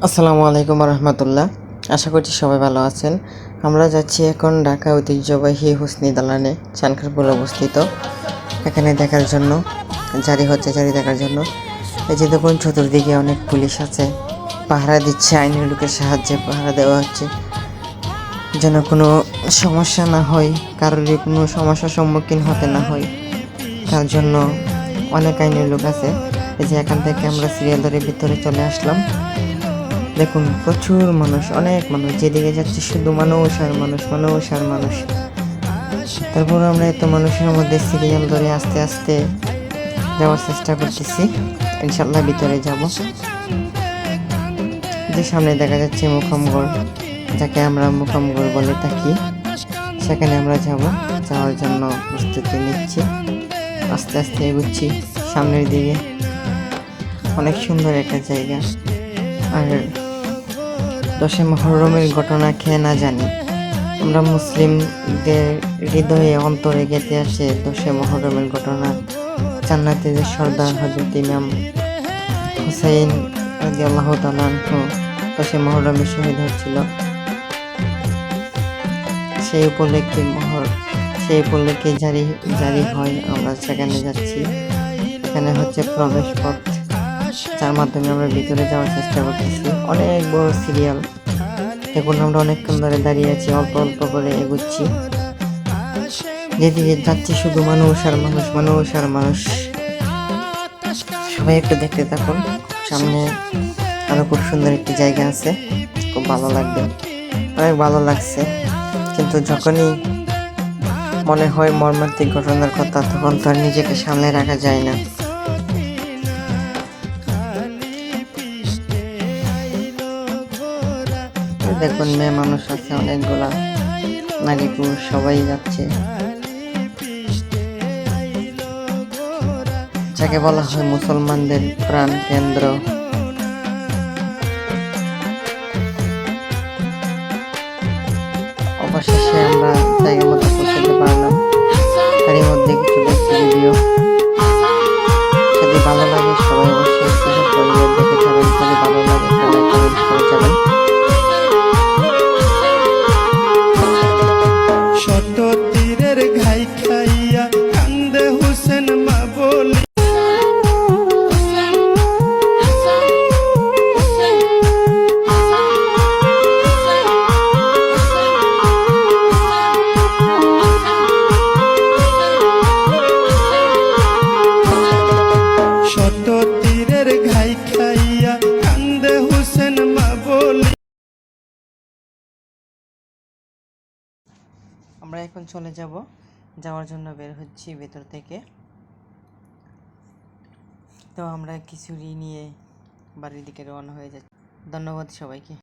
আসসালামু আলাইকুম রহমতুল্লাহ। আশা করছি সবাই ভালো আছেন। আমরা যাচ্ছি এখন ঢাকা ঐতিহ্যবাহী হুসনি দালানে, চানখারপুলে অবস্থিত। এখানে দেখার জন্য জারি দেখার জন্য। এই যে দেখুন চতুর্দিকে অনেক পুলিশ আছে, পাহারা দিচ্ছে, আইনের লোকের সাহায্যে পাহারা দেওয়া হচ্ছে যেন কোনো সমস্যা না হয়, কারোর কোনো সমস্যার সম্মুখীন হতে না হয়, তার জন্য অনেক আইনের লোক আছে। এই যে এখান থেকে আমরা সিরিয়াল ধরে ভিতরে চলে আসলাম। দেখুন প্রচুর মানুষ, অনেক মানুষ, যেদিকে যাচ্ছে শুধু মানুষ আর মানুষ, মানুষ আর মানুষ। তারপর আমরা এত মানুষের মধ্যে সিরিয়াল ধরে আস্তে আস্তে যাওয়ার চেষ্টা করতেছি। ইনশাল্লাহ ভিতরে যাব। যে সামনে দেখা যাচ্ছে মুকামগড়, যাকে আমরা মুকামগড় বলে থাকি, সেখানে আমরা যাওয়ার জন্য প্রস্তুতি নিচ্ছি। আস্তে আস্তে এগুচ্ছি সামনের দিকে। অনেক সুন্দর একটা জায়গা। আর 10 মুহররমের ঘটনা খেয়ে না জানি, আমরা মুসলিমদের হৃদয়ে অন্তরে গেঁথে আছে 10 মুহররমের ঘটনা। জান্নাতের সর্দার হযরত ইমাম হুসাইন রাদিয়াল্লাহু তাআলা আনহু 10 মুহররমে শহীদ হচ্ছিল। সেই উপলক্ষে জারি হয়। আমরা সেখানে যাচ্ছি। এখানে হচ্ছে প্রবেশ পথ, যার মাধ্যমে আমরা ভিতরে যাওয়ার চেষ্টা করতেছি। অনেক বড় সিরিয়াল। এখন আমরা অনেকক্ষণ ধরে দাঁড়িয়ে আছি, অল্প অল্প করে এগুচ্ছি। যেদিকে যাচ্ছি শুধু মানুষ আর মানুষ, মানুষ আর মানুষ। সবাই একটু দেখতে থাকুন। সামনে আরো খুব সুন্দর একটি জায়গা আছে, খুব ভালো লাগবে, অনেক ভালো লাগছে। কিন্তু যখনই মনে হয় মর্মান্তিক ঘটনার কথা, তখন তো আর নিজেকে সামলে রাখা যায় না। দেখুন মেয়ে মানুষ আছে অনেকগুলা, নারী পুরুষ সবাই যাচ্ছে। যাকে বলা হয় মুসলমানদের প্রাণ কেন্দ্র। অবশেষে আমরা জায়গা মতো পৌঁছাতে পারলাম। তারই মধ্যে কিছু দেখছি ভিডিও। যদি ভালো লাগে সবাই অবশ্যই দেখে যাবেন। যদি ভালো লাগে তাহলে কমেন্ট করে যাবেন। শত তীরের ঘাই খাইয়া কান্দে হুসেন মা বলি। শত তীরের ঘাই খাইয়া কান্দে হুসেন মা বলি। আমরা এখন চলে যাওয়ার জন্য বের হচ্ছি ভেতর থেকে। তো আমরা খিচুড়ি নিয়ে বাড়ির দিকে রওনা হয়ে যাচ্ছি। ধন্যবাদ সবাইকে।